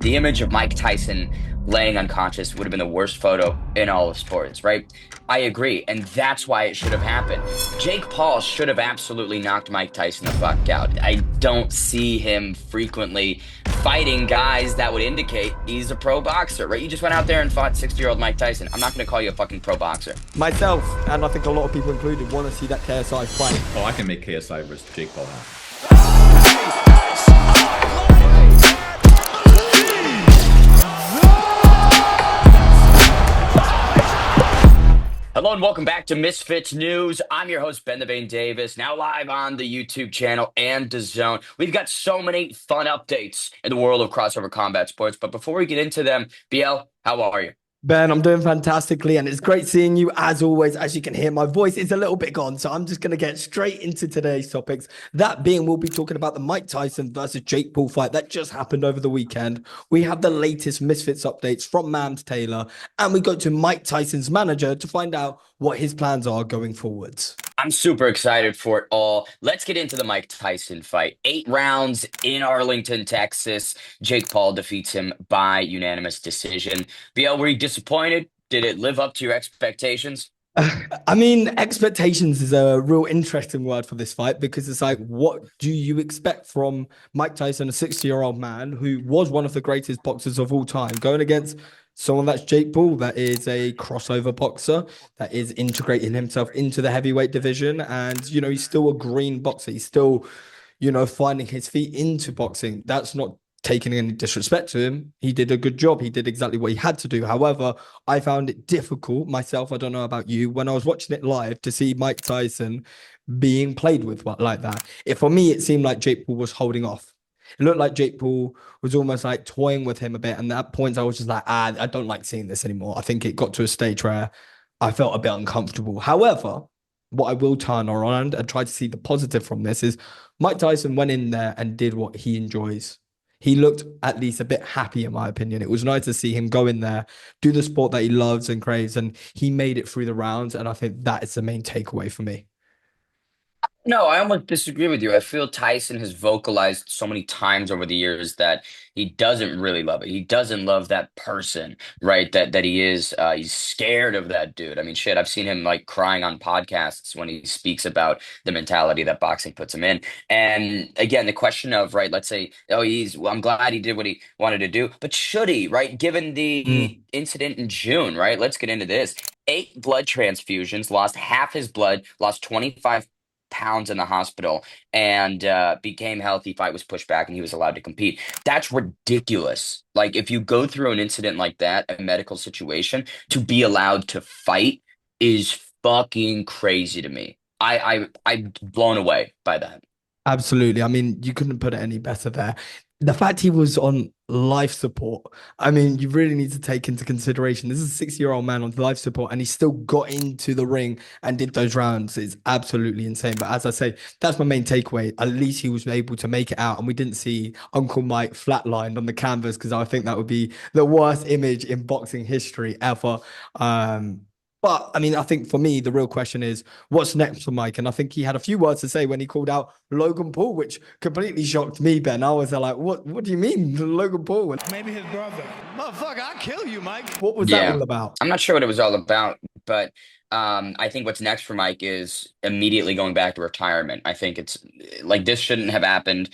The image of Mike Tyson laying unconscious would have been the worst photo in all of sports, right? I agree, and that's why it should have happened. Jake Paul should have absolutely knocked Mike Tyson the fuck out. I don't see him frequently fighting guys that would indicate he's a pro boxer, right? You just went out there and fought 60-year-old Mike Tyson. I'm not going to call you a fucking pro boxer. Myself, and I think a lot of people included, want to see that KSI fight. Oh, I can make KSI versus Jake Paul happen. Hello and welcome back to Misfits News. I'm your host, Ben the Bane Davis, now live on the YouTube channel and DAZN. We've got so many fun updates in the world of crossover combat sports, but before we get into them, BL, how are you? Ben, I'm doing fantastically, and it's great seeing you as always. As you can hear, my voice is a little bit gone, so I'm just going to get straight into today's topics. That being, we'll be talking about the Mike Tyson versus Jake Paul fight that just happened over the weekend. We have the latest Misfits updates from Mams Taylor, and we go to Mike Tyson's manager to find out what his plans are going forwards. I'm super excited for it all. Let's get into the Mike Tyson fight. 8 rounds in Arlington, Texas. Jake Paul defeats him by unanimous decision. BL, were you disappointed? Did it live up to your expectations? I mean, expectations is a real interesting word for this fight because it's like, what do you expect from Mike Tyson, a 60-year-old man who was one of the greatest boxers of all time, going against someone that's Jake Paul, that is a crossover boxer, that is integrating himself into the heavyweight division. And, you know, he's still a green boxer. He's still, you know, finding his feet into boxing. That's not taking any disrespect to him. He did a good job. He did exactly what he had to do. However, I found it difficult myself. I don't know about you, when I was watching it live, to see Mike Tyson being played with like that. For me, it seemed like Jake Paul was holding off. It looked like Jake Paul was almost like toying with him a bit. And at points, I was just like, I don't like seeing this anymore. I think it got to a stage where I felt a bit uncomfortable. However, what I will turn around and try to see the positive from this is Mike Tyson went in there and did what he enjoys. He looked at least a bit happy, in my opinion. It was nice to see him go in there, do the sport that he loves and craves, and he made it through the rounds. And I think that is the main takeaway for me. No, I almost disagree with you. I feel Tyson has vocalized so many times over the years that he doesn't really love it. He doesn't love that person, right? That he is. He's scared of that dude. I mean, shit, I've seen him like crying on podcasts when he speaks about the mentality that boxing puts him in. And again, the question of, right, let's say, oh, well, I'm glad he did what he wanted to do, but should he, right? Given the incident in June, right? Let's get into this. 8 blood transfusions, lost half his blood, lost 25 pounds in the hospital, and became healthy. Fight was pushed back and he was allowed to compete. That's ridiculous. Like, if you go through an incident like that, a medical situation, to be allowed to fight is fucking crazy to me. I'm blown away by that. Absolutely. I mean, you couldn't put it any better there. The fact he was on life support, I mean, you really need to take into consideration this is a 60-year-old man on life support and he still got into the ring and did those rounds. It's absolutely insane. But as I say, that's my main takeaway. At least he was able to make it out and we didn't see Uncle Mike flatlined on the canvas, because I think that would be the worst image in boxing history ever. But I mean, I think for me, the real question is what's next for Mike? And I think he had a few words to say when he called out Logan Paul, which completely shocked me, Ben. I was like, what do you mean, Logan Paul? Maybe his brother. Motherfucker, I'll kill you, Mike. What was that all about? I'm not sure what it was all about, but I think what's next for Mike is immediately going back to retirement. I think it's like this shouldn't have happened.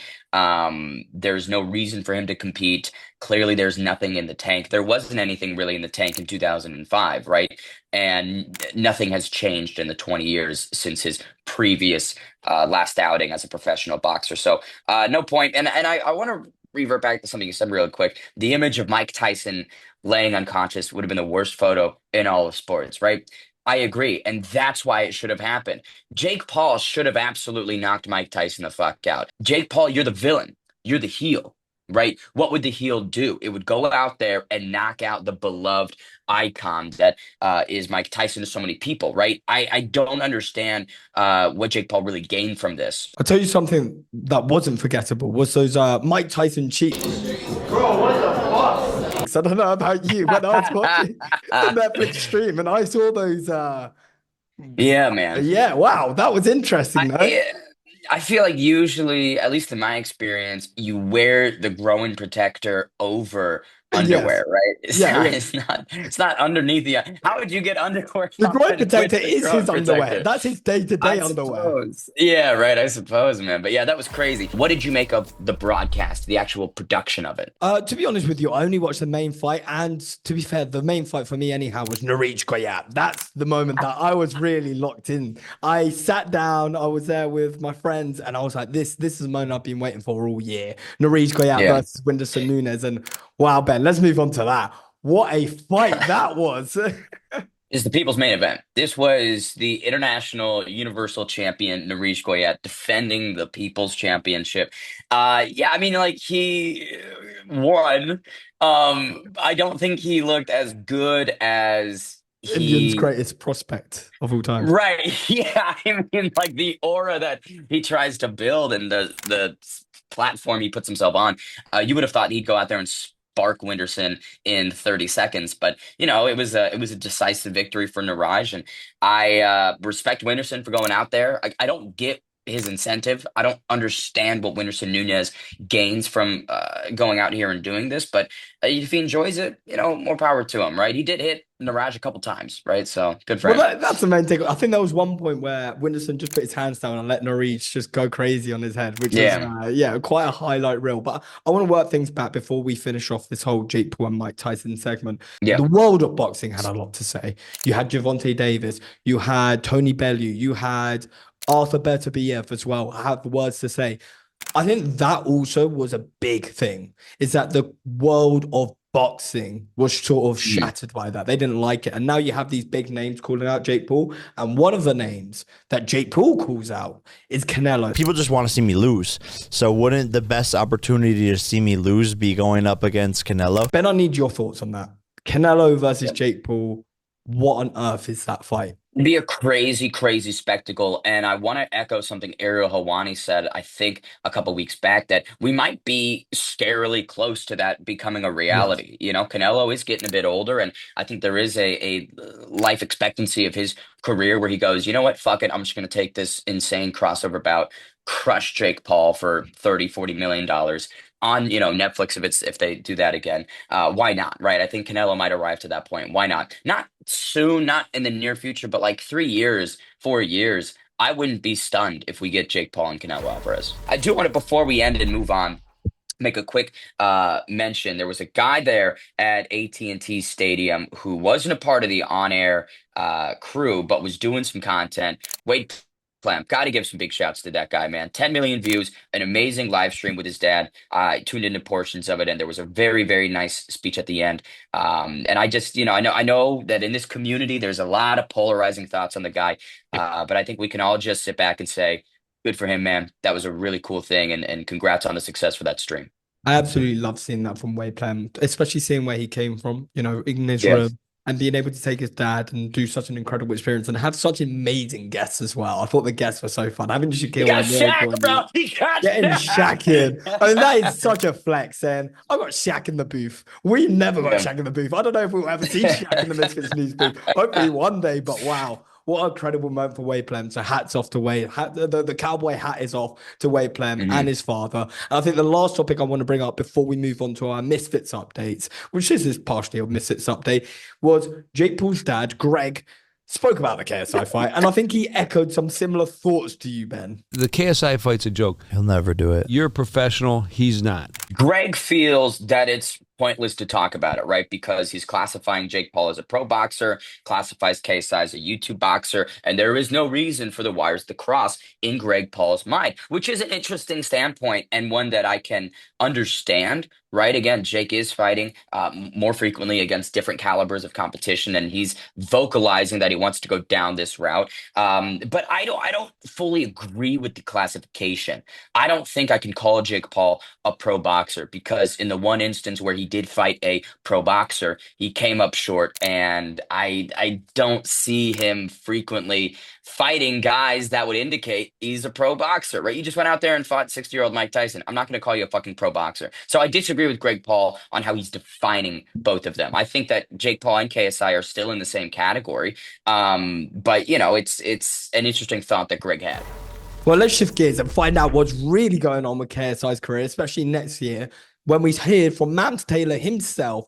There's no reason for him to compete. Clearly, there's nothing in the tank. There wasn't anything really in the tank in 2005, right? And nothing has changed in the 20 years since his previous last outing as a professional boxer. So no point. And I want to revert back to something you said real quick. The image of Mike Tyson laying unconscious would have been the worst photo in all of sports, right? I agree. And that's why it should have happened. Jake Paul should have absolutely knocked Mike Tyson the fuck out. Jake Paul, you're the villain. You're the heel, right? What would the heel do? It would go out there and knock out the beloved icon that is Mike Tyson to so many people, right? I don't understand what Jake Paul really gained from this. I'll tell you something that wasn't forgettable was those Mike Tyson cheats. Bro, what the fuck? I don't know about you, but I was watching the Netflix stream and I saw those. Yeah, man. Yeah, wow, that was interesting, though. I feel like usually, at least in my experience, you wear the groin protector over Yes. underwear, right? It's Yeah, not, yeah. it's not underneath the. How would you get underwear The groin on with protector the is groin his underwear. protector? That's his day-to-day I underwear. suppose. Yeah, right. I suppose, man. But yeah, that was crazy. What did you make of the broadcast, the actual production of it? To be honest with you, I only watched the main fight, and to be fair, the main fight for me anyhow was Norwich Koyat. That's the moment that I was really locked in. I sat down, I was there with my friends, and I was like, "This is the moment I've been waiting for all year." Norwich Koyat Yeah. versus Whindersson Nunes, and wow, Ben, let's move on to that. What a fight that was! Is the people's main event. This was the international universal champion Narish Goyet defending the people's championship. Yeah, I mean, like he won. I don't think he looked as good as Indian's he. greatest prospect of all time. Right. Yeah, I mean, like the aura that he tries to build and the platform he puts himself on. You would have thought he'd go out there and spark Whindersson in 30 seconds, but it was a decisive victory for Niraj, and I respect Whindersson for going out there. I don't get his incentive. I don't understand what Whindersson Nunez gains from going out here and doing this, but if he enjoys it, more power to him, right? He did hit Niraj a couple times, right? So good for Well, him. that's the main thing. I think there was one point where Whindersson just put his hands down and let Norwich just go crazy on his head, which was, Yeah. yeah, quite a highlight reel. But I want to work things back before we finish off this whole Jake Paul and Mike Tyson segment. Yeah. The world of boxing had a lot to say. You had Javante Davis, you had Tony Bellew, you had Arthur Beterbiev as well. Have words to say. I think that also was a big thing, is that the world of boxing was sort of Mhm. shattered by that. They didn't like it. And now you have these big names calling out Jake Paul. And one of the names that Jake Paul calls out is Canelo. People just want to see me lose. So wouldn't the best opportunity to see me lose be going up against Canelo? Ben, I need your thoughts on that. Canelo versus Jake Paul. What on earth is that fight? It'd be a crazy, crazy spectacle. And I want to echo something Ariel Hawani said, I think a couple weeks back, that we might be scarily close to that becoming a Yes. reality. Canelo is getting a bit older, and I think there is a life expectancy of his career where he goes, you know what, fuck it. I'm just going to take this insane crossover bout, crush Jake Paul for 30, $40 million on, Netflix if they do that again. Why not, right? I think Canelo might arrive to that point. Why not? Not soon, not in the near future, but like 3 years, 4 years. I wouldn't be stunned if we get Jake Paul and Canelo Alvarez. I do want to, before we end and move on, make a quick mention. There was a guy there at AT&T Stadium who wasn't a part of the on-air crew, but was doing some content. Wade Plem, got to give some big shouts to that guy, man. 10 million views, an amazing live stream with his dad. I tuned into portions of it, and there was a very, very nice speech at the end. And I just, I know that in this community, there's a lot of polarizing thoughts on the guy, but I think we can all just sit back and say, good for him, man. That was a really cool thing, and congrats on the success for that stream. I absolutely love seeing that from Wade Plem, especially seeing where he came from, in Yeah. Israel, and being able to take his dad and do such an incredible experience and have such amazing guests as well. I thought the guests were so fun. Having He Shaquille got O'Neal Shaq, join you, bro. He got getting Shaq in. I mean, that is such a flex. And I got Shaq in the booth. We never got Yeah. Shaq in the booth. I don't know if we'll ever see Shaq in the Misfits News booth. Hopefully one day, but wow. What a credible moment for Wade Plem. So hats off to Wade. The cowboy hat is off to Wade Plem and Mhm. his father. And I think the last topic I want to bring up before we move on to our Misfits updates, which is partially a Misfits update, was Jake Paul's dad, Greg, spoke about the KSI fight. And I think he echoed some similar thoughts to you, Ben. The KSI fight's a joke. He'll never do it. You're a professional. He's not. Greg feels that it's pointless to talk about it, right? Because he's classifying Jake Paul as a pro boxer, classifies KSI as a YouTube boxer, and there is no reason for the wires to cross in Greg Paul's mind, which is an interesting standpoint and one that I can understand, right? Again, Jake is fighting more frequently against different calibers of competition, and he's vocalizing that he wants to go down this route. But I don't fully agree with the classification. I don't think I can call Jake Paul a pro boxer because in the one instance where he did fight a pro boxer, he came up short, and I don't see him frequently fighting guys that would indicate he's a pro boxer, right? You just went out there and fought 60-year-old Mike Tyson. I'm not going to call you a fucking pro boxer. So I disagree with Greg Paul on how he's defining both of them. I think that Jake Paul and KSI are still in the same category. But it's an interesting thought that Greg had. Well, let's shift gears and find out what's really going on with KSI's career, especially next year when we hear from Mams Taylor himself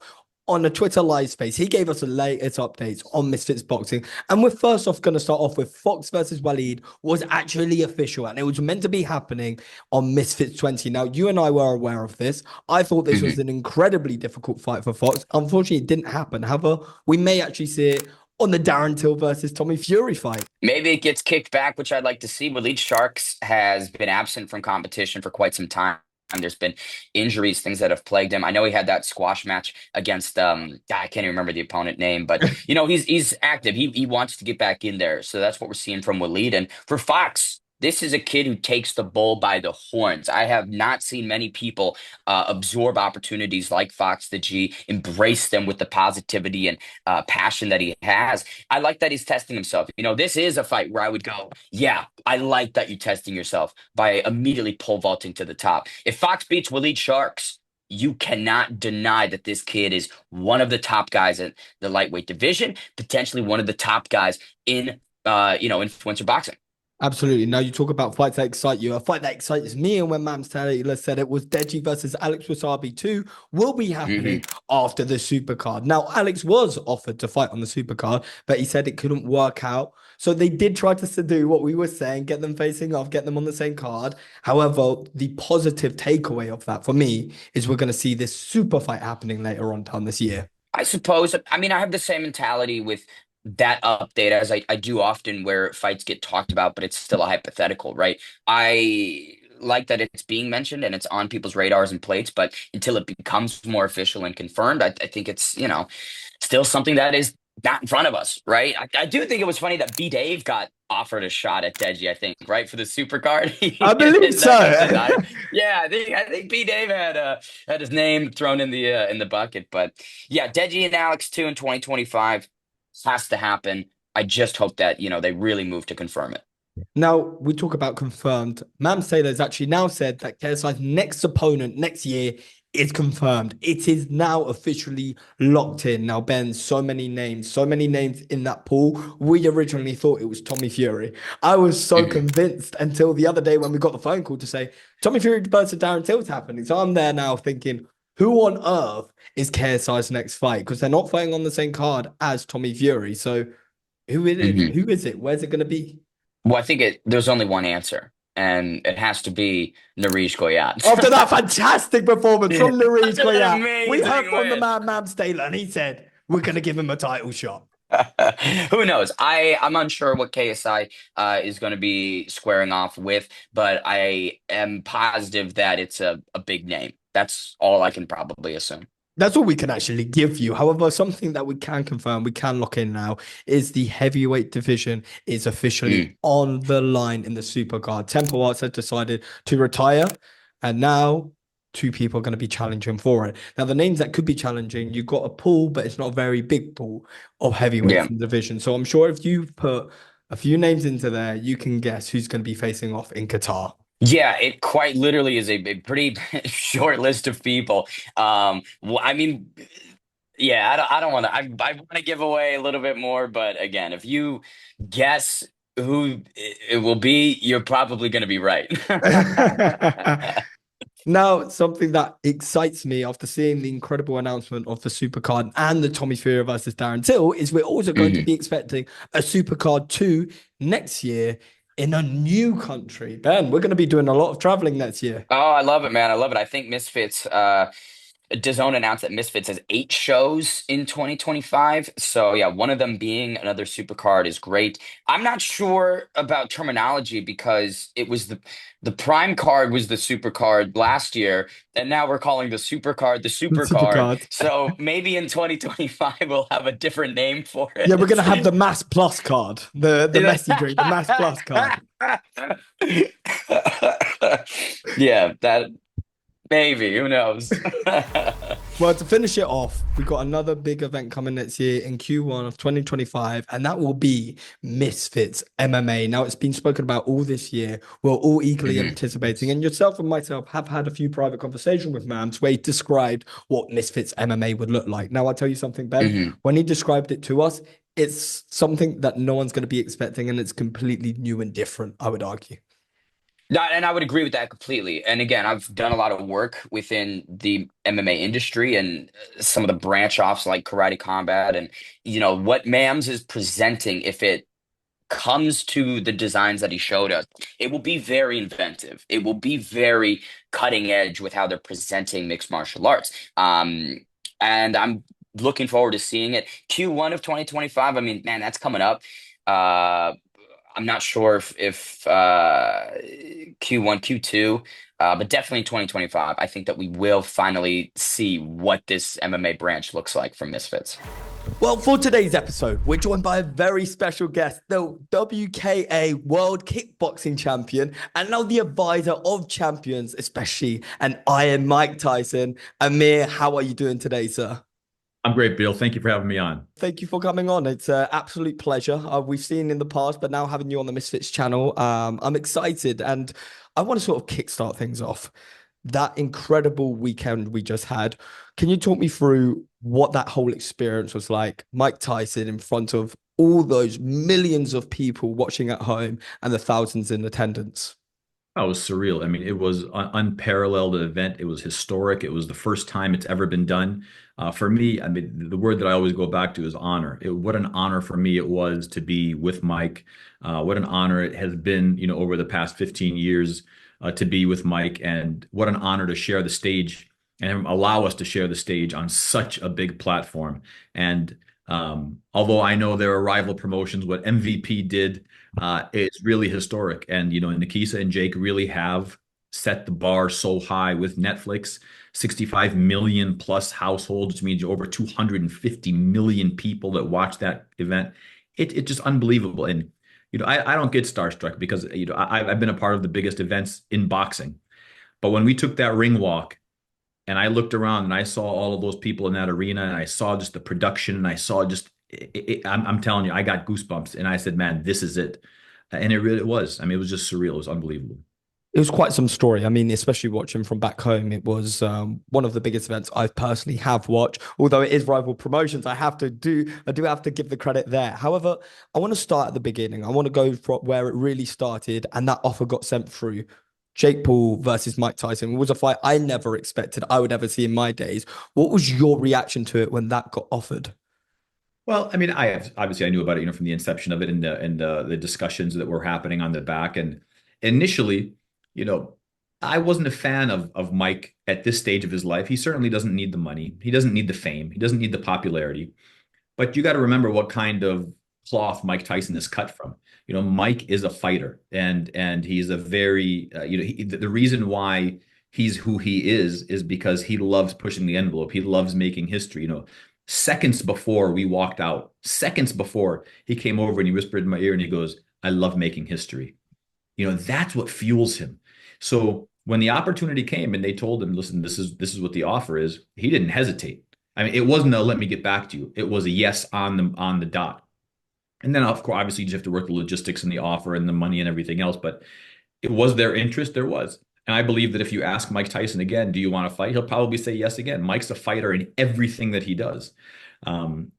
on a Twitter live space. He gave us the latest updates on Misfits Boxing. And we're first off going to start off with Fox versus Walid was actually official and it was meant to be happening on Misfits 20. Now, you and I were aware of this. I thought this was an incredibly difficult fight for Fox. Unfortunately, it didn't happen. However, we may actually see it on the Darren Till versus Tommy Fury fight. Maybe it gets kicked back, which I'd like to see. Walid Sharks has been absent from competition for quite some time. There's been injuries, things that have plagued him. I know he had that squash match against I can't even remember the opponent name, but he's active. He wants to get back in there. So that's what we're seeing from Walid. And for Fox, this is a kid who takes the bull by the horns. I have not seen many people absorb opportunities like Fox the G, embrace them with the positivity and passion that he has. I like that he's testing himself. This is a fight where I would go, yeah, I like that you're testing yourself by immediately pole vaulting to the top. If Fox beats Walid Sharks, you cannot deny that this kid is one of the top guys in the lightweight division, potentially one of the top guys in influencer boxing. Absolutely. Now you talk about fights that excite you. A fight that excites me, and when Mams Taylor said it was Deji versus Alex Wassabi 2 will be happening after the supercard. Now, Alex was offered to fight on the supercard, but he said it couldn't work out. So they did try to do what we were saying, get them facing off, get them on the same card. However, the positive takeaway of that for me is we're going to see this super fight happening later on down this year. I suppose. I mean, I have the same mentality with that update as I do often where fights get talked about, but it's still a hypothetical, right? I like that it's being mentioned and it's on people's radars and plates, but until it becomes more official and confirmed, I think it's, still something that is not in front of us, right? I do think it was funny that B Dave got offered a shot at Deji, I think, right, for the super card. I believe so. Yeah, I think B Dave had his name thrown in the bucket, but yeah, Deji and Alex too in 2025 has to happen. I just hope that they really move to confirm it. Now, we talk about confirmed. Mams Taylor has actually now said that KSI's next opponent next year is confirmed. It is now officially locked in. Now, Ben, so many names in that pool. We originally thought it was Tommy Fury. I was so convinced until the other day when we got the phone call to say Tommy Fury versus Darren Till's happening. So I'm there now thinking, who on earth is KSI's next fight? Because they're not fighting on the same card as Tommy Fury. So who is it? Who is it? Where's it going to be? Well, I think there's only one answer, and it has to be Narish Goyat. After that fantastic performance from Narish Goyat, we heard from the win. man Mams Taylor, and he said, we're going to give him a title shot. Who knows? I'm unsure what KSI is going to be squaring off with, but I am positive that it's a big name. That's all I can probably assume. That's all we can actually give you. However, something that we can confirm, we can lock in now, is the heavyweight division is officially on the line in the supercard. Temple Arts has decided to retire, and now two people are going to be challenging for it. Now, the names that could be challenging, you've got a pool, but it's not a very big pool of heavyweights in the division. So I'm sure if you put a few names into there, you can guess who's going to be facing off in Qatar. Yeah, it quite literally is a pretty short list of people. I mean, yeah, I don't want to. I want to give away a little bit more, but again, if you guess who it will be, you're probably going to be right. Now, something that excites me after seeing the incredible announcement of the Supercard and the Tommy Fury versus Darren Till is we're also going to be expecting a Supercard 2 next year in a new country. Ben, we're going to be doing a lot of traveling next year. Oh, I love it, man. I love it. I think Misfits, DAZN announced that Misfits has 8 shows in 2025. So yeah, one of them being another supercard is great. I'm not sure about terminology because it was the prime card was the supercard last year, and now we're calling the supercard the supercard. So maybe in 2025 we'll have a different name for it. Yeah, we're gonna have the Mass Plus card, the Messi drink, the Mass Plus card. Yeah, that. Maybe, who knows? Well, to finish it off, we've got another big event coming next year in Q1 of 2025, and that will be Misfits MMA. Now, it's been spoken about all this year. We're all eagerly anticipating, and yourself and myself have had a few private conversations with Mams where he described what Misfits MMA would look like. Now, I'll tell you something, Ben. When he described it to us, it's something that no one's going to be expecting, and it's completely new and different, I would argue. And I would agree with that completely. And again, I've done a lot of work within the MMA industry and some of the branch offs like karate combat and what Mams is presenting if it comes to the designs that he showed us, it will be very inventive. It will be very cutting edge with how they're presenting mixed martial arts. And I'm looking forward to seeing it. Q1 of 2025. I mean, man, that's coming up. Uh, I'm not sure if Q1, Q2, but definitely 2025. I think that we will finally see what this MMA branch looks like from Misfits. Well, for today's episode, we're joined by a very special guest, the WKA World Kickboxing Champion, and now the advisor of champions, especially an Iron Mike Tyson. Amer, how are you doing today, sir? I'm great, Bill. Thank you for having me on. Thank you for coming on. It's an absolute pleasure. We've seen in the past, but now having you on the Misfits channel, I'm excited, and I want to sort of kickstart things off. That incredible weekend we just had. Can you talk me through what that whole experience was like? Mike Tyson in front of all those millions of people watching at home and the thousands in attendance. Oh, it was surreal. I mean, it was an unparalleled event. It was historic. It was the first time it's ever been done. For me, I mean, the word that I always go back to is honor. What an honor for me it was to be with Mike. What an honor it has been, over the past 15 years to be with Mike, and what an honor to share the stage and allow us to share the stage on such a big platform. And although I know there are rival promotions, what MVP did is really historic. And, Nikisa and Jake really have set the bar so high with Netflix, 65 million plus households, which means over 250 million people that watch that event. It's just unbelievable. And, I don't get starstruck because, I've been a part of the biggest events in boxing. But when we took that ring walk and I looked around and I saw all of those people in that arena and I saw just the production and I saw just, I'm telling you, I got goosebumps and I said, man, this is it. And it really was. I mean, it was just surreal. It was unbelievable. It was quite some story. I mean, especially watching from back home, it was one of the biggest events I personally have watched. Although it is rival promotions, I do have to give the credit there. However, I want to start at the beginning. I want to go from where it really started, and that offer got sent through. Jake Paul versus Mike Tyson. It was a fight I never expected I would ever see in my days. What was your reaction to it when that got offered? Well, I mean, obviously I knew about it, from the inception of it and the discussions that were happening on the back. And initially, you know, I wasn't a fan of Mike at this stage of his life. He certainly doesn't need the money. He doesn't need the fame. He doesn't need the popularity. But you got to remember what kind of cloth Mike Tyson is cut from. Mike is a fighter, and he's a very the reason why he's who he is because he loves pushing the envelope. He loves making history. Seconds before we walked out, seconds before he came over and he whispered in my ear and he goes, "I love making history." That's what fuels him. So when the opportunity came and they told him, "Listen, this is what the offer is," he didn't hesitate. I mean, it wasn't a "let me get back to you." It was a yes on the dot. And then, of course, obviously, you just have to work the logistics and the offer and the money and everything else. But it was their interest. There was. And I believe that if you ask Mike Tyson again, do you want to fight? He'll probably say yes again. Mike's a fighter in everything that he does.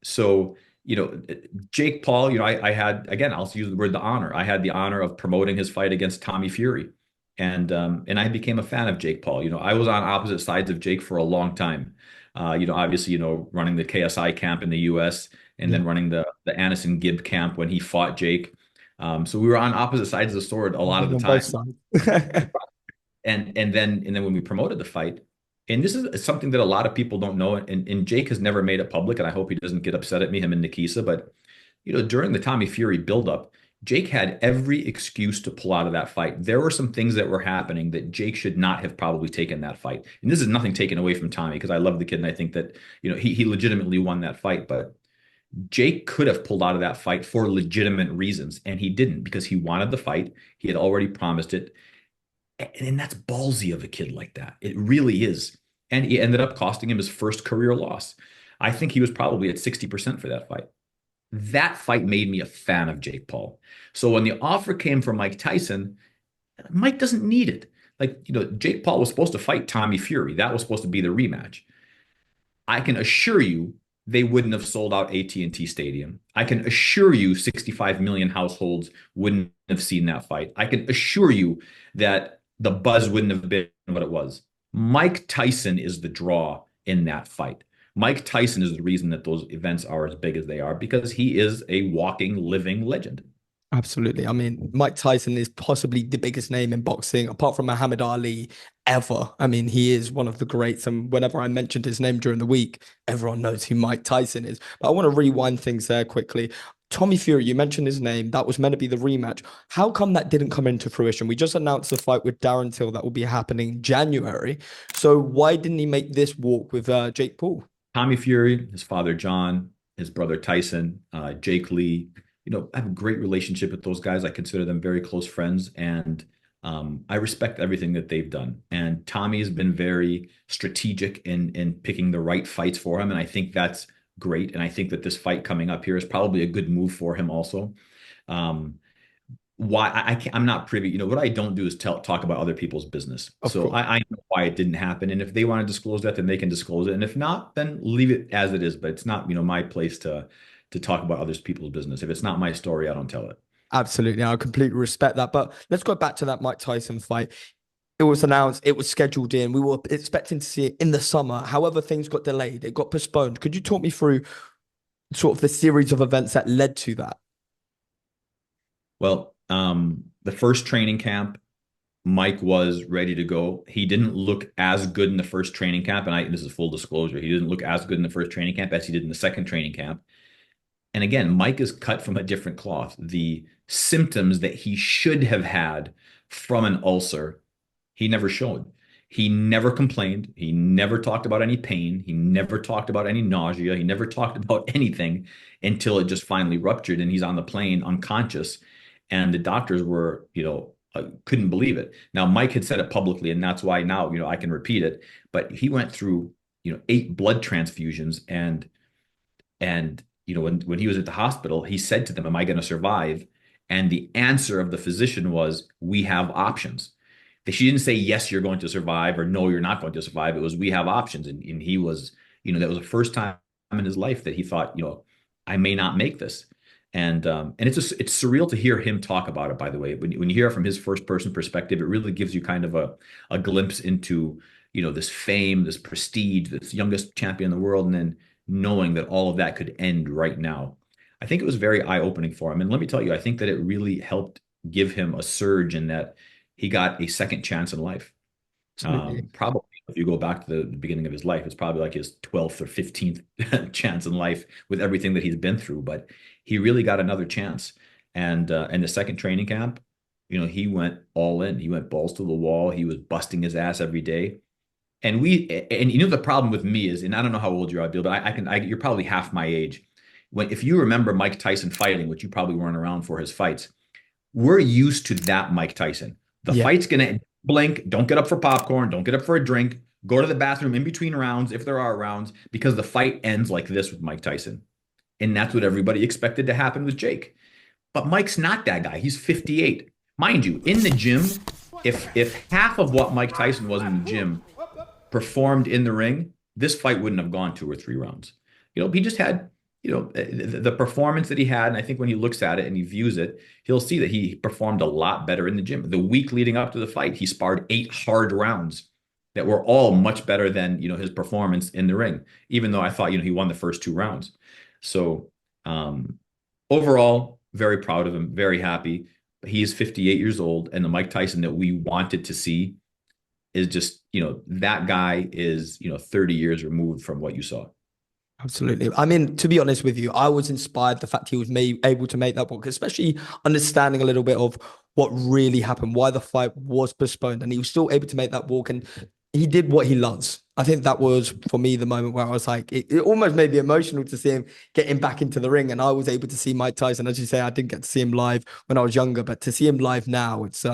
So, Jake Paul, I had, again, I'll use the word the honor. I had the honor of promoting his fight against Tommy Fury. And I became a fan of Jake Paul. I was on opposite sides of Jake for a long time. Obviously, running the KSI camp in the US and then running the Anderson Gibb camp when he fought Jake. So we were on opposite sides of the sword a lot of the On time. both sides. And then when we promoted the fight, and this is something that a lot of people don't know, and Jake has never made it public, and I hope he doesn't get upset at me, him and Nikisa, but during the Tommy Fury buildup, Jake had every excuse to pull out of that fight. There were some things that were happening that Jake should not have probably taken that fight. And this is nothing taken away from Tommy because I love the kid and I think that he legitimately won that fight, but Jake could have pulled out of that fight for legitimate reasons, and he didn't because he wanted the fight. He had already promised it. And that's ballsy of a kid like that. It really is. And he ended up costing him his first career loss. I think he was probably at 60% for that fight. That fight made me a fan of Jake Paul. So when the offer came from Mike Tyson, Mike doesn't need it. Jake Paul was supposed to fight Tommy Fury. That was supposed to be the rematch. I can assure you they wouldn't have sold out AT&T Stadium. I can assure you 65 million households wouldn't have seen that fight, I can assure you that the buzz wouldn't have been what it was. Mike Tyson is the draw in that fight. Mike Tyson is the reason that those events are as big as they are because he is a walking, living legend. Absolutely. I mean, Mike Tyson is possibly the biggest name in boxing, apart from Muhammad Ali, ever. I mean, he is one of the greats. And whenever I mentioned his name during the week, everyone knows who Mike Tyson is. But I want to rewind things there quickly. Tommy Fury, you mentioned his name. That was meant to be the rematch. How come that didn't come into fruition? We just announced the fight with Darren Till that will be happening in January. So why didn't he make this walk with Jake Paul? Tommy Fury, his father John, his brother Tyson, Jake Lee. I have a great relationship with those guys. I consider them very close friends, and I respect everything that they've done. And Tommy has been very strategic in picking the right fights for him, and I think that's great. And I think that this fight coming up here is probably a good move for him also. Um, why I can't, I'm not privy. What I don't do is talk about other people's business. Of So course. I know why it didn't happen, and if they want to disclose that, then they can disclose it. And if not, then leave it as it is. But it's not my place to talk about other people's business. If it's not my story, I don't tell it. Absolutely. I completely respect that. But let's go back to that Mike Tyson fight. It was announced, it was scheduled in. We were expecting to see it in the summer. However, things got delayed, it got postponed. Could you talk me through sort of the series of events that led to that? Well, the first training camp, Mike was ready to go. He didn't look as good in the first training camp, and this is full disclosure. He didn't look as good in the first training camp as he did in the second training camp. And again, Mike is cut from a different cloth. The symptoms that he should have had from an ulcer, he never showed. He never complained. He never talked about any pain. He never talked about any nausea. He never talked about anything until it just finally ruptured and he's on the plane unconscious. And the doctors were, couldn't believe it. Now, Mike had said it publicly, and that's why now, I can repeat it. But he went through, 8 blood transfusions, and when he was at the hospital, he said to them, "Am I going to survive?" And the answer of the physician was, "We have options." She didn't say, "Yes, you're going to survive," or "No, you're not going to survive." It was, "We have options." And he was, that was the first time in his life that he thought, I may not make this. And it's surreal to hear him talk about it, by the way. When you hear it from his first person perspective, it really gives you kind of a glimpse into, this fame, this prestige, this youngest champion in the world, and then knowing that all of that could end right now. I think it was very eye-opening for him. And let me tell you, I think that it really helped give him a surge in that he got a second chance in life. Absolutely. Probably, if you go back to the beginning of his life, it's probably like his 12th or 15th chance in life with everything that he's been through. But he really got another chance. And the second training camp, he went all in. He went balls to the wall. He was busting his ass every day. And the problem with me is, and I don't know how old you are, Bill, but you're probably half my age. If you remember Mike Tyson fighting, which you probably weren't around for his fights, we're used to that Mike Tyson. The Yeah. fight's gonna blink, don't get up for popcorn, don't get up for a drink, go to the bathroom in between rounds if there are rounds, because the fight ends like this with Mike Tyson. And that's what everybody expected to happen with Jake. But Mike's not that guy. He's 58. Mind you, in the gym, if half of what Mike Tyson was in the gym performed in the ring, this fight wouldn't have gone 2 or 3 rounds. He just had, the performance that he had. And I think when he looks at it and he views it, he'll see that he performed a lot better in the gym. The week leading up to the fight, he sparred 8 hard rounds that were all much better than, his performance in the ring, even though I thought, he won the first 2 rounds. So overall, very proud of him, very happy. He is 58 years old, and the Mike Tyson that we wanted to see is just, that guy is, 30 years removed from what you saw. Absolutely. I mean, to be honest with you, I was inspired the fact he was able to make that walk, especially understanding a little bit of what really happened, why the fight was postponed, and he was still able to make that walk, and he did what he loves. I think that was, for me, the moment where I was like, it almost made me emotional to see him getting back into the ring, and I was able to see Mike Tyson. As you say, I didn't get to see him live when I was younger, but to see him live now, it's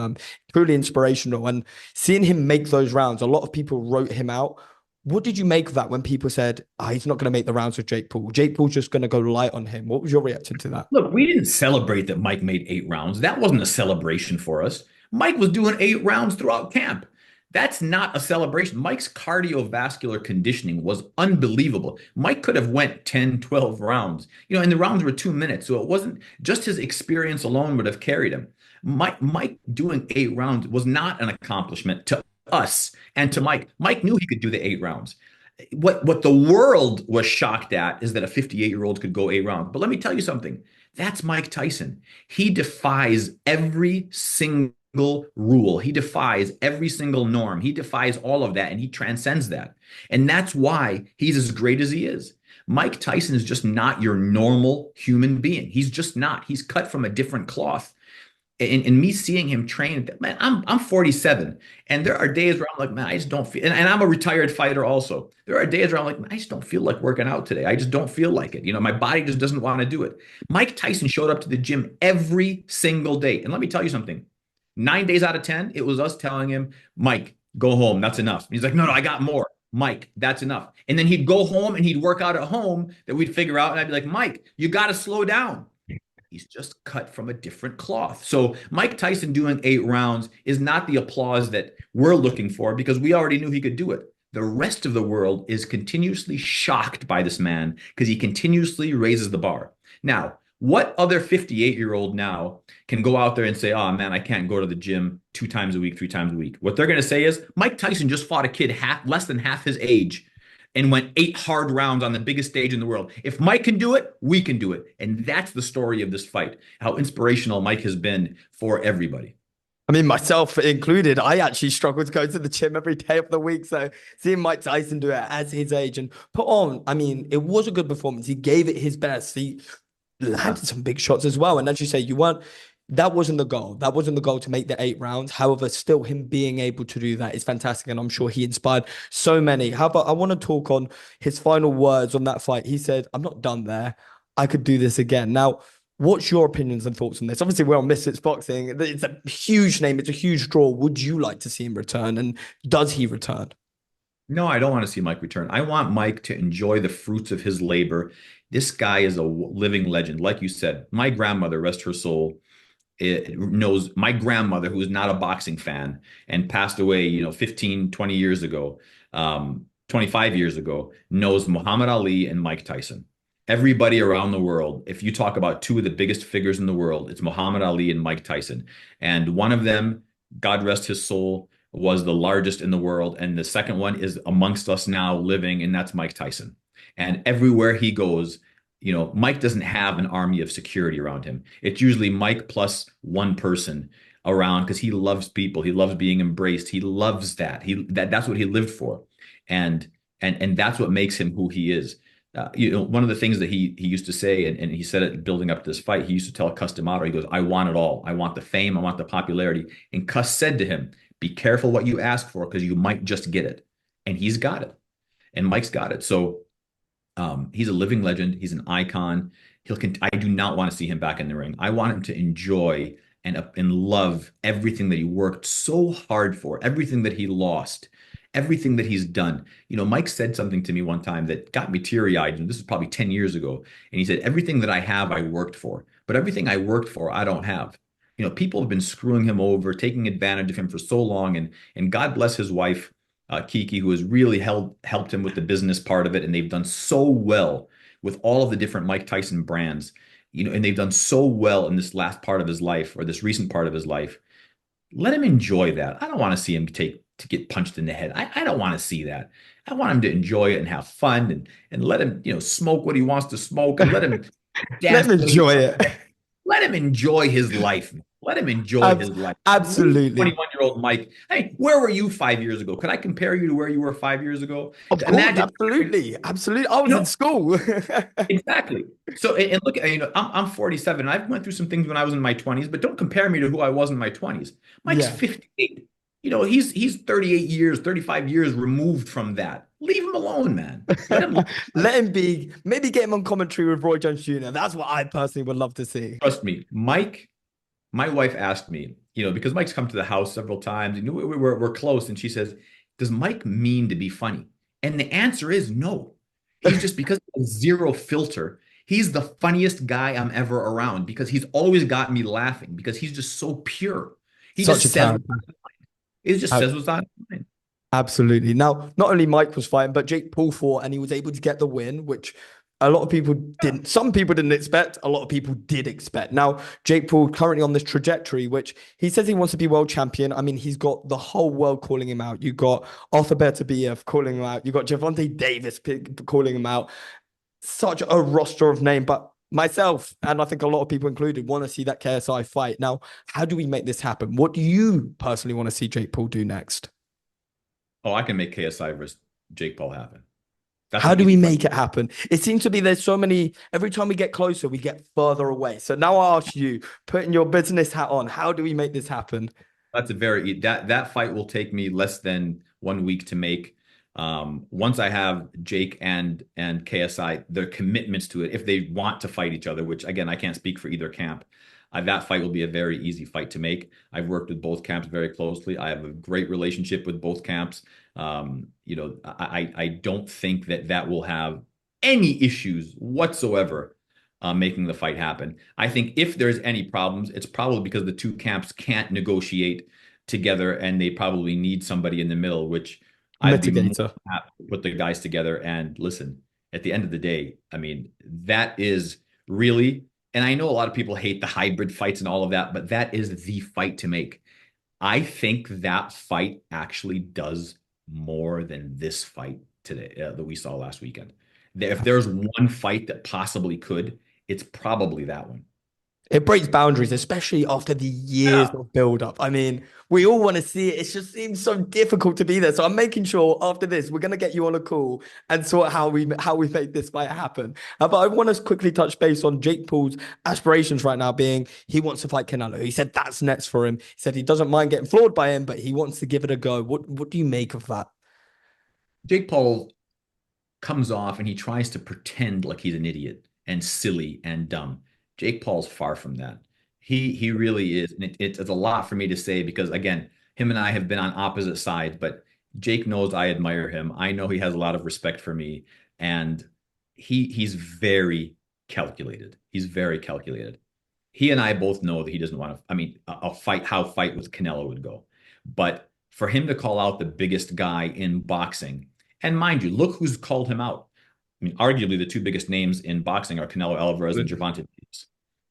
truly inspirational. And seeing him make those rounds, a lot of people wrote him out. What did you make of that when people said, he's not going to make the rounds with Jake Paul? Jake Paul's just going to go light on him. What was your reaction to that? Look, we didn't celebrate that Mike made 8 rounds. That wasn't a celebration for us. Mike was doing 8 rounds throughout camp. That's not a celebration. Mike's cardiovascular conditioning was unbelievable. Mike could have went 10, 12 rounds, and the rounds were 2 minutes. So it wasn't just his experience alone would have carried him. Mike doing 8 rounds was not an accomplishment to us and to Mike. Mike knew he could do the 8 rounds. What the world was shocked at is that a 58-year-old could go 8 rounds. But let me tell you something. That's Mike Tyson. He defies every single rule. He defies every single norm. He defies all of that and he transcends that. And that's why he's as great as he is. Mike Tyson is just not your normal human being. He's just not. He's cut from a different cloth. And me seeing him train, man, I'm 47, and there are days where I'm like, man, I just don't feel. And I'm a retired fighter also. There are days where I'm like, man, I just don't feel like working out today. I just don't feel like it. My body just doesn't want to do it. Mike Tyson showed up to the gym every single day, and let me tell you something. 9 days out of 10, it was us telling him, Mike, go home. That's enough. And he's like, no, no, I got more. Mike, that's enough. And then he'd go home and he'd work out at home that we'd figure out, and I'd be like, Mike, you got to slow down. He's just cut from a different cloth. So Mike Tyson doing 8 rounds is not the applause that we're looking for because we already knew he could do it. The rest of the world is continuously shocked by this man because he continuously raises the bar. Now, what other 58-year-old now can go out there and say, oh man, I can't go to the gym 2 times a week, 3 times a week? What they're going to say is Mike Tyson just fought a kid less than half his age and went 8 hard rounds on the biggest stage in the world. If Mike can do it, we can do it. And that's the story of this fight, how inspirational Mike has been for everybody. I mean, myself included, I actually struggle to go to the gym every day of the week. So seeing Mike Tyson do it at his age and put on, I mean, it was a good performance. He gave it his best. He landed some big shots as well. And as you say, that wasn't the goal. That wasn't the goal to make the 8 rounds. However, still him being able to do that is fantastic. And I'm sure he inspired so many. How about, I want to talk on his final words on that fight. He said, I'm not done there. I could do this again. Now, what's your opinions and thoughts on this? Obviously, we're on Misfits Boxing. It's a huge name. It's a huge draw. Would you like to see him return? And does he return? No, I don't want to see Mike return. I want Mike to enjoy the fruits of his labor. This guy is a living legend. Like you said, my grandmother, rest her soul, knows my grandmother, who is not a boxing fan and passed away, 15, 20 years ago, 25 years ago, knows Muhammad Ali and Mike Tyson. Everybody around the world, if you talk about two of the biggest figures in the world, it's Muhammad Ali and Mike Tyson. And one of them, God rest his soul, was the largest in the world. And the second one is amongst us now living, and that's Mike Tyson. And everywhere he goes, Mike doesn't have an army of security around him. It's usually Mike plus one person around because he loves people. He loves being embraced. He loves that. That's what he lived for. And that's what makes him who he is. One of the things that he used to say, and he said it building up to this fight, he used to tell Cus D'Amato, he goes, I want it all. I want the fame. I want the popularity. And Cus said to him, be careful what you ask for because you might just get it. And he's got it. And Mike's got it. So he's a living legend. He's an icon. I do not want to see him back in the ring. I want him to enjoy and love everything that he worked so hard for, everything that he lost, everything that he's done. Mike said something to me one time that got me teary-eyed, and this is probably 10 years ago. And he said, everything that I have, I worked for, but everything I worked for, I don't have. People have been screwing him over, taking advantage of him for so long. And God bless his wife, Kiki, who has really helped him with the business part of it. And they've done so well with all of the different Mike Tyson brands, and they've done so well in this last part of his life or this recent part of his life. Let him enjoy that. I don't want to see him to get punched in the head. I don't want to see that. I want him to enjoy it and have fun and let him, smoke what he wants to smoke and let him dance. Let him enjoy it. Let him enjoy his life. Let him enjoy his life. Absolutely. 21-year-old Mike. Hey, where were you 5 years ago? Could I compare you to where you were 5 years ago? Of course, absolutely. I was in school. Exactly. So, and look, I'm 47. I've went through some things when I was in my 20s, but don't compare me to who I was in my 20s. Mike's 58. He's 38 years, 35 years removed from that. Leave him alone, man. Let him be. Maybe get him on commentary with Roy Jones Jr. That's what I personally would love to see. Trust me, Mike. My wife asked me, because Mike's come to the house several times, and we're close, and she says, "Does Mike mean to be funny?" And the answer is no. He's just because of zero filter. He's the funniest guy I'm ever around because he's always got me laughing because he's just so pure. He just says what's on his mind. Absolutely. Now, not only Mike was fighting, but Jake Paul fought and he was able to get the win, which a lot of people didn't. Some people didn't expect. A lot of people did expect. Now, Jake Paul currently on this trajectory, which he says he wants to be world champion. I mean, he's got the whole world calling him out. You got Arthur Beterbiev calling him out. You got Javante Davis calling him out. Such a roster of name, but myself and I think a lot of people included want to see that KSI fight. Now, how do we make this happen? What do you personally want to see Jake Paul do next? Oh, I can make KSI versus Jake Paul happen. That's How an do we easy fight. make it happen? It seems to be there's so many, every time we get closer, we get further away. So now I ask you, putting your business hat on, how do we make this happen? That's a very that fight will take me less than 1 week to make. Once I have Jake and KSI, their commitments to it, if they want to fight each other, which again I can't speak for either camp, that fight will be a very easy fight to make. I've worked with both camps very closely. I have a great relationship with both camps. I don't think that will have any issues whatsoever making the fight happen. I think if there's any problems, it's probably because the two camps can't negotiate together and they probably need somebody in the middle, which I'd be more Mitigator. than happy to put the guys together and listen. At the end of the day, I mean, that is really, and I know a lot of people hate the hybrid fights and all of that, but that is the fight to make. I think that fight actually does more than this fight today that we saw last weekend. If there's one fight that possibly could, it's probably that one. It breaks boundaries, especially after the years Yeah. of build up. I mean, we all want to see it. It just seems so difficult to be there. So I'm making sure after this, we're going to get you on a call and sort how we make this fight happen. But I want to quickly touch base on Jake Paul's aspirations right now being he wants to fight Canelo. He said that's next for him. He said he doesn't mind getting floored by him, but he wants to give it a go. What do you make of that? Jake Paul comes off and he tries to pretend like he's an idiot and silly and dumb. Jake Paul's far from that. He really is, and it's a lot for me to say because again, him and I have been on opposite sides, but Jake knows I admire him. I know he has a lot of respect for me, and he's very calculated. He's very calculated. He and I both know that he doesn't want to. I mean, a fight with Canelo would go, but for him to call out the biggest guy in boxing, and mind you, look who's called him out. I mean, arguably the two biggest names in boxing are Canelo Alvarez and Gervonta Davis.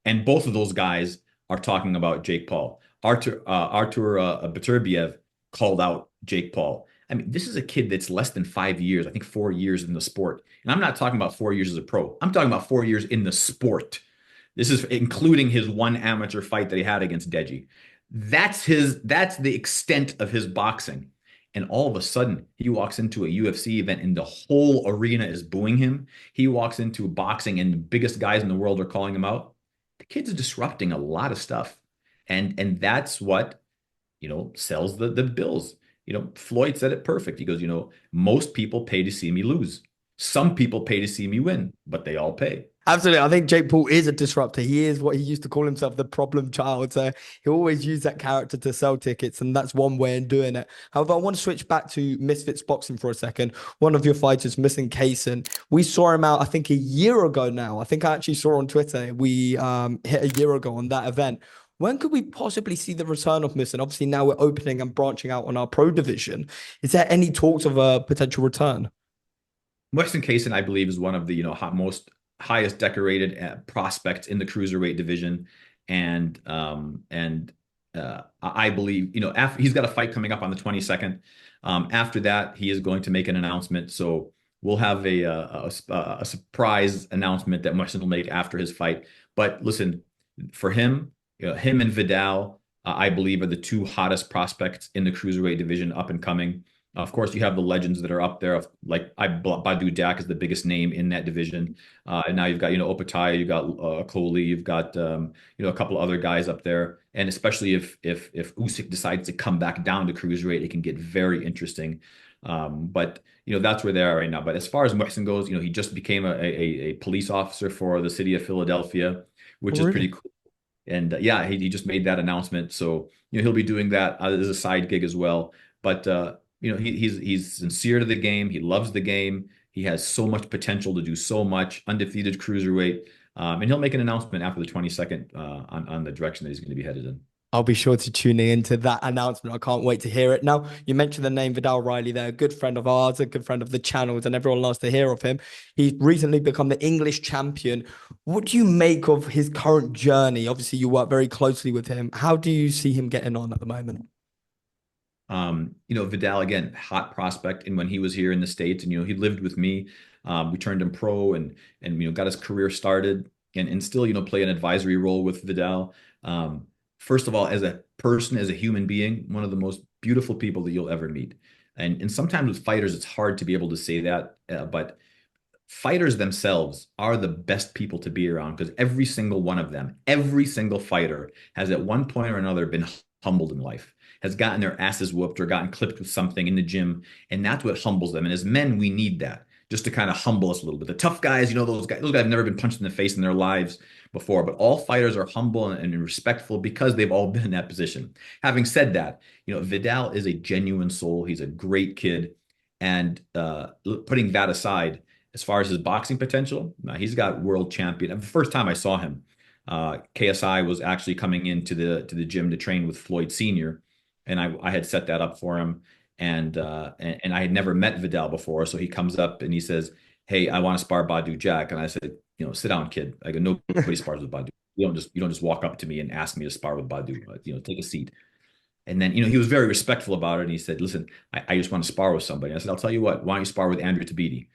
And both of those guys are talking about Jake Paul. Artur Beterbiev called out Jake Paul. I mean, this is a kid that's less than 5 years, I think 4 years in the sport. And I'm not talking about 4 years as a pro. I'm talking about 4 years in the sport. This is including his one amateur fight that he had against Deji. That's the extent of his boxing. And all of a sudden, he walks into a UFC event and the whole arena is booing him. He walks into boxing and the biggest guys in the world are calling him out. The kid's disrupting a lot of stuff. And that's what, sells the bills. Floyd said it perfect. He goes, most people pay to see me lose. Some people pay to see me win, but they all pay. Absolutely. I think Jake Paul is a disruptor. He is what he used to call himself, the problem child. So he always used that character to sell tickets, and that's one way in doing it. However, I want to switch back to Misfits boxing for a second. One of your fighters, missing Cason. We saw him out, I think, a year ago now. I think I actually saw on Twitter, we hit a year ago on that event. When could we possibly see the return of Muhsin? Obviously, now we're opening and branching out on our pro division. Is there any talks of a potential return? Weston Cason, I believe, is one of the most highest decorated prospects in the cruiserweight division, and I believe after he's got a fight coming up on the 22nd. After that, he is going to make an announcement. So we'll have a surprise announcement that Muhsin will make after his fight. But listen, for him, him and Viddal, I believe, are the two hottest prospects in the cruiserweight division, up and coming. Of course, you have the legends that are up there, like Badu Dak is the biggest name in that division. And now you've got, Opataya, you've got Coley, you've got, a couple of other guys up there. And especially if Usyk decides to come back down to cruiserweight, it can get very interesting. But that's where they are right now. But as far as Muhsin goes, he just became a police officer for the city of Philadelphia, which is pretty cool. And yeah, he just made that announcement. So he'll be doing that as a side gig as well. But he's sincere to the game. He loves the game. He has so much potential to do so much. Undefeated cruiserweight, and he'll make an announcement after the 22nd on the direction that he's going to be headed in. I'll be sure to tune into that announcement. I can't wait to hear it. Now, you mentioned the name Viddal Riley there, a good friend of ours, a good friend of the channels, and everyone loves to hear of him. He's recently become the English champion. What do you make of his current journey? Obviously, you work very closely with him. How do you see him getting on at the moment? Viddal, again, hot prospect. And when he was here in the States and, he lived with me, we turned him pro and got his career started and still, play an advisory role with Viddal. First of all, as a person, as a human being, one of the most beautiful people that you'll ever meet. And sometimes with fighters, it's hard to be able to say that, but fighters themselves are the best people to be around because every single one of them, every single fighter has at one point or another been humbled in life, has gotten their asses whooped or gotten clipped with something in the gym. And that's what humbles them. And as men, we need that just to kind of humble us a little bit. The tough guys, those guys have never been punched in the face in their lives before, but all fighters are humble and respectful because they've all been in that position. Having said that, Viddal is a genuine soul. He's a great kid. And putting that aside, as far as his boxing potential, he's got world champion. The first time I saw him, KSI was actually coming into the gym to train with Floyd Sr., and I had set that up for him, and I had never met Viddal before, so he comes up and he says, "Hey, I want to spar Badu Jack," and I said, "Sit down, kid. I go, nobody spars with Badu. You don't just walk up to me and ask me to spar with Badu. Take a seat." And then, he was very respectful about it. And he said, "Listen, I just want to spar with somebody." And I said, "I'll tell you what, why don't you spar with Andrew Tabiti?"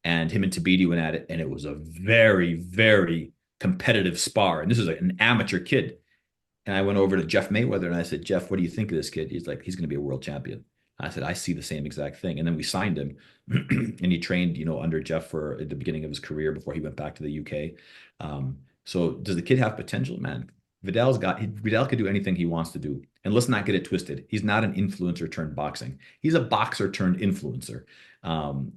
And him and Tabiti went at it. And it was a very, very competitive spar. And this is an amateur kid. And I went over to Jeff Mayweather and I said, "Jeff, what do you think of this kid?" He's like, "He's going to be a world champion." I said, "I see the same exact thing." And then we signed him and he trained, under Jeff for at the beginning of his career before he went back to the UK. So does the kid have potential, man? Viddal could do anything he wants to do. And let's not get it twisted. He's not an influencer turned boxing. He's a boxer turned influencer.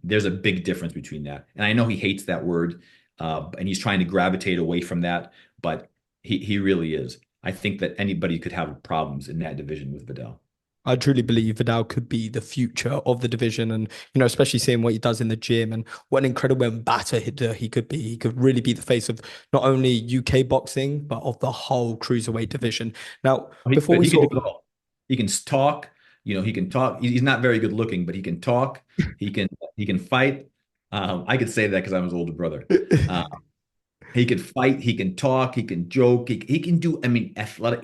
There's a big difference between that. And I know he hates that word, and he's trying to gravitate away from that, but he really is. I think that anybody could have problems in that division with Viddal. I truly believe Viddal could be the future of the division. And, especially seeing what he does in the gym and what an incredible batter he could be. He could really be the face of not only UK boxing, but of the whole cruiserweight division. Now, before we he can do sort it all. He can talk, he can talk. He's not very good looking, but he can talk. He can fight. I could say that because I'm his older brother. of, Uh, he can fight, he can talk, he can joke, he can do, athletic.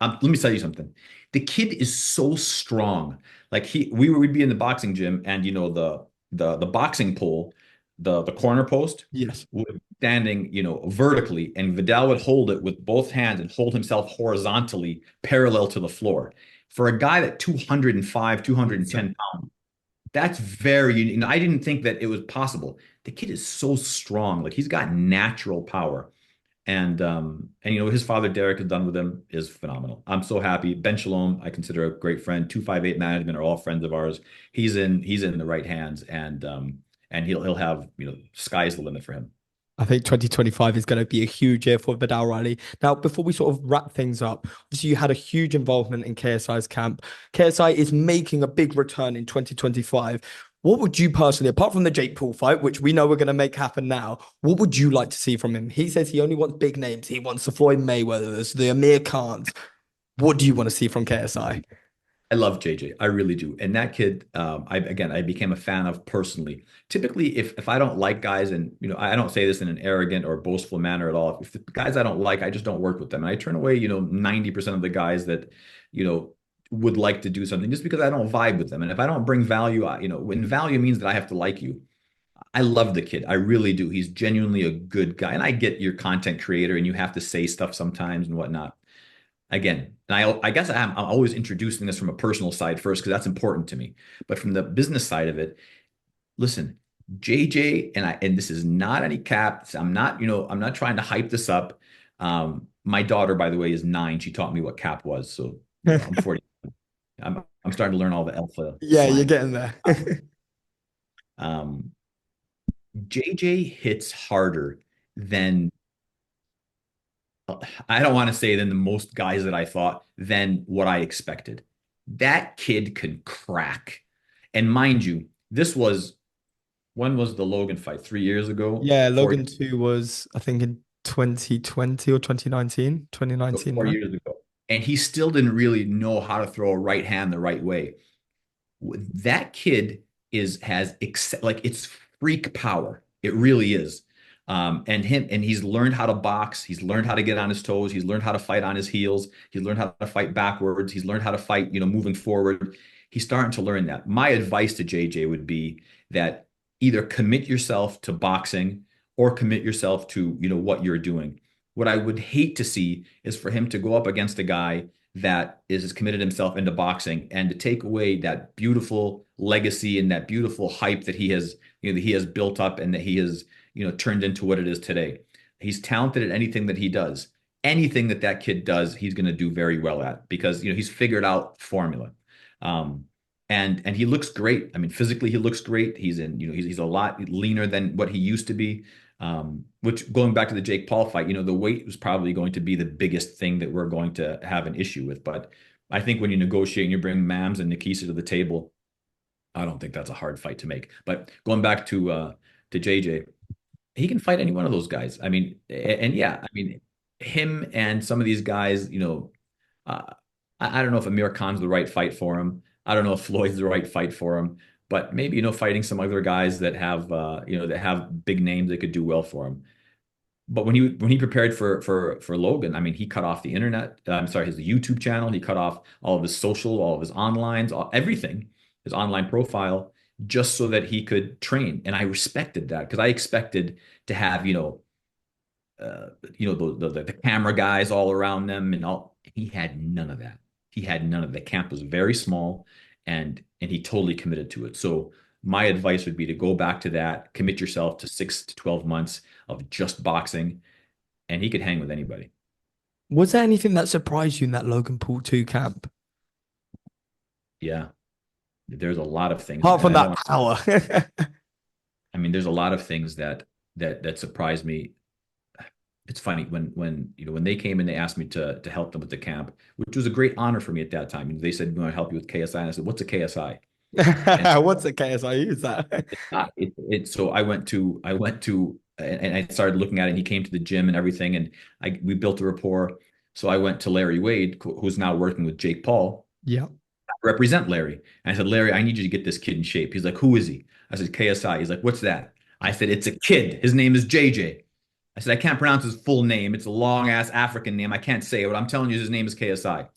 Let me tell you something. The kid is so strong. Like we'd be in the boxing gym and the boxing pole, the corner post yes. would be standing, vertically, and Viddal would hold it with both hands and hold himself horizontally parallel to the floor. For a guy that 205, 210 pounds, that's very unique. I didn't think that it was possible. The kid is so strong. Like he's got natural power. And his father Derek has done with him is phenomenal. I'm so happy. Ben Shalom, I consider a great friend. 258 management are all friends of ours. He's in the right hands, and he'll have, sky's the limit for him. I think 2025 is going to be a huge year for Viddal Riley. Now, before we sort of wrap things up, obviously you had a huge involvement in KSI's camp. KSI is making a big return in 2025. What would you personally, apart from the Jake Paul fight, which we know we're going to make happen now, what would you like to see from him? He says he only wants big names. He wants the Floyd Mayweathers, the Amer Khans. What do you want to see from KSI? I love JJ. I really do. And that kid, I became a fan of personally. Typically, if I don't like guys, and I don't say this in an arrogant or boastful manner at all. If the guys I don't like, I just don't work with them. And I turn away, 90% of the guys that, would like to do something just because I don't vibe with them. And if I don't bring value, when value means that I have to like you. I love the kid. I really do. He's genuinely a good guy. And I get you're content creator and you have to say stuff sometimes and whatnot. Again, and I guess I'm always introducing this from a personal side first because that's important to me. But from the business side of it, listen, JJ and this is not any cap. I'm not trying to hype this up. My daughter, by the way, is 9. She taught me what cap was. So I'm 40. I'm starting to learn all the alpha Yeah, slang. you're getting there. Um, JJ hits harder than I don't want to say than the most guys that I thought than what I expected. That kid can crack. And mind you, when was the Logan fight? 3 years ago? Yeah, Four, Logan 2 was, I think, in 2020 or 2019. 2019, 4 right? years ago. and he still didn't really know how to throw a right hand the right way. That kid has like it's freak power. It really is. And he's learned how to box. He's learned how to get on his toes. He's learned how to fight on his heels. He's learned how to fight backwards. He's learned how to fight, moving forward. He's starting to learn that. My advice to JJ would be that either commit yourself to boxing or commit yourself to, what you're doing. What I would hate to see is for him to go up against a guy that is committed himself into boxing and to take away that beautiful legacy and that beautiful hype that he has built up and that he has, turned into what it is today. He's talented at anything that he does. Anything that kid does, he's going to do very well at because, he's figured out formula. And he looks great. I mean, physically, he looks great. He's a lot leaner than what he used to be. Which going back to the Jake Paul fight, the weight was probably going to be the biggest thing that we're going to have an issue with. But I think when you negotiate and you bring Mams and Nikisa to the table, I don't think that's a hard fight to make. But going back to JJ, he can fight any one of those guys. I mean, and yeah, I mean, him and some of these guys, I don't know if Amir Khan's the right fight for him. I don't know if Floyd's the right fight for him. But maybe, fighting some other guys that have, that have big names that could do well for him. But when he prepared for Logan, I mean, he cut off the internet. I'm sorry, his YouTube channel. He cut off all of his social, all of his onlines, everything, his online profile, just so that he could train. And I respected that because I expected to have, the camera guys all around them and all. He had none of that. He had none of that. The camp was very small, and he totally committed to it. So my advice would be to go back to that, commit yourself to 6 to 12 months of just boxing, and he could hang with anybody. Was there anything that surprised you in that Logan Paul 2 camp? Yeah, there's a lot of things. Apart from that power. I mean, there's a lot of things that surprised me. It's funny when they came and they asked me to help them with the camp, which was a great honor for me at that time. And they said, "We want to help you with KSI." And I said, "What's a KSI?" What's a KSI? Who's that? So I went to and I started looking at it. And he came to the gym and everything, and we built a rapport. So I went to Larry Wade, who's now working with Jake Paul. Yeah, represent Larry. And I said, "Larry, I need you to get this kid in shape." He's like, "Who is he?" I said, "KSI." He's like, "What's that?" I said, "It's a kid. His name is JJ." I said, "I can't pronounce his full name. It's a long ass African name. I can't say it, but I'm telling you, his name is KSI."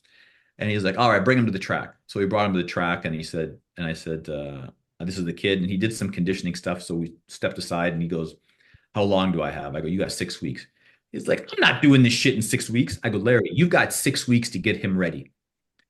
And he's like, "All right, bring him to the track." So we brought him to the track, and I said, "This is the kid." And he did some conditioning stuff. So we stepped aside, and he goes, "How long do I have?" I go, "You got 6 weeks." He's like, "I'm not doing this shit in 6 weeks." I go, "Larry, you've got 6 weeks to get him ready."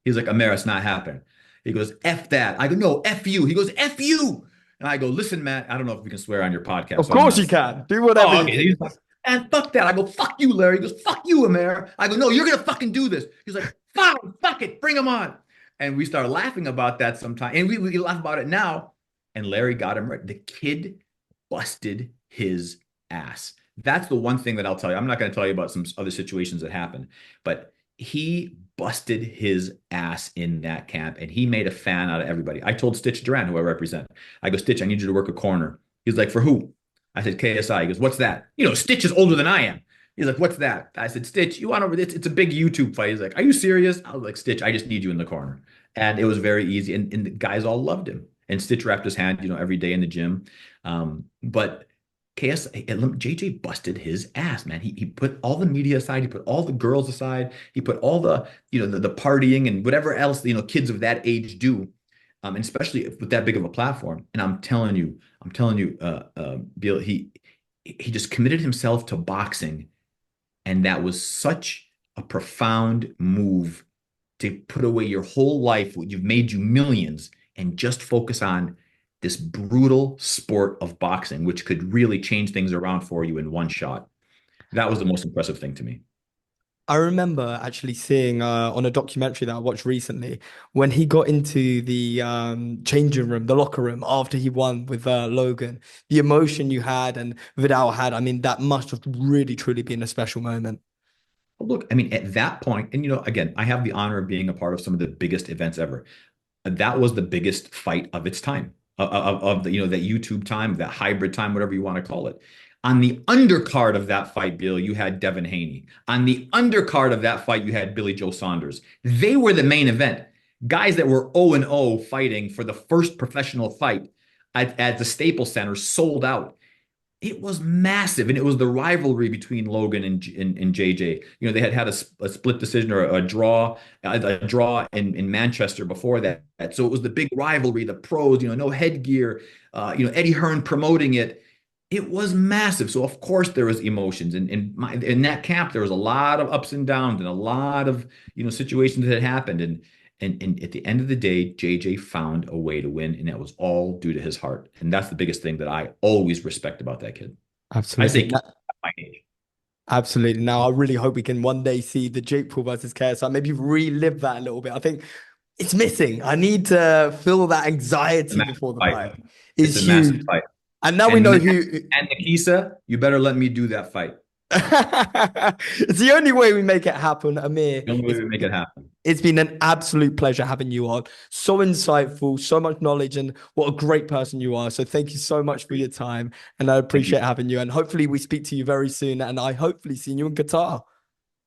He's like, "Amer, it's not happening." He goes, "F that." I go, "No, F you." He goes, "F you." And I go, "Listen, Matt, I don't know if we can swear on your podcast. Of course you can. Do whatever. Oh, okay. And fuck that. I go, "Fuck you, Larry." He goes, "Fuck you, Amer." I go, "No, you're going to fucking do this." He's like, "Fine, fuck it. Bring him on." And we start laughing about that sometime. And we laugh about it now. And Larry got him right. The kid busted his ass. That's the one thing that I'll tell you. I'm not going to tell you about some other situations that happened, but he busted his ass in that camp, and he made a fan out of everybody. I told Stitch Duran, who I represent, I go, "Stitch, I need you to work a corner." He's like, "For who?" I said, "KSI." He goes, "What's that?" Stitch is older than I am. He's like, "What's that?" I said, "Stitch, you want over this? It's a big YouTube fight." He's like, "Are you serious?" I was like, "Stitch, I just need you in the corner." And it was very easy. And the guys all loved him. And Stitch wrapped his hand, every day in the gym. But JJ busted his ass, man. He put all the media aside. He put all the girls aside. He put all the, the partying and whatever else, kids of that age do. And especially with that big of a platform. And I'm telling you, Bill, he just committed himself to boxing. And that was such a profound move to put away your whole life, what you've made you millions, and just focus on this brutal sport of boxing, which could really change things around for you in one shot. That was the most impressive thing to me. I remember actually seeing on a documentary that I watched recently when he got into the changing room, the locker room after he won with Logan, the emotion you had and Viddal had. I mean, that must have really, truly been a special moment. Look, I mean, at that point, and again, I have the honor of being a part of some of the biggest events ever. That was the biggest fight of its time, of the, that YouTube time, that hybrid time, whatever you want to call it. On the undercard of that fight, Bill, you had Devin Haney. On the undercard of that fight, you had Billy Joe Saunders. They were the main event. Guys that were 0-0 fighting for the first professional fight at the Staples Center sold out. It was massive, and it was the rivalry between Logan and JJ. You know, they had a split decision or a draw in Manchester before that. So it was the big rivalry, the pros, no headgear, Eddie Hearn promoting it. It was massive. So of course there was emotions, and in that camp there was a lot of ups and downs and a lot of situations that had happened, and at the end of the day, JJ found a way to win, and that was all due to his heart. And that's the biggest thing that I always respect about that kid. I say Absolutely. kid at my age. Absolutely. Now, I really hope we can one day see the Jake Paul versus KSI, maybe relive that a little bit. I think it's missing. I need to feel that It's a anxiety massive before the fight. fight. It's It's a massive huge. fight. And now we And know Matt who. and Nikisa, you better let me do that fight. It's the only way we make it happen, Amer. The only way we make it happen. It's been an absolute pleasure having you on. So insightful, so much knowledge, and what a great person you are. So thank you so much for your time, and I appreciate having you. And hopefully we speak to you very soon, and I hopefully see you in Qatar.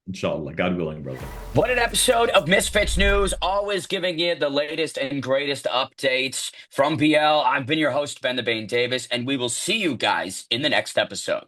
Inshallah, God willing, brother. What an episode of Misfits News, always giving you the latest and greatest updates from BL. I've been your host, Ben the Bane Davis, and we will see you guys in the next episode.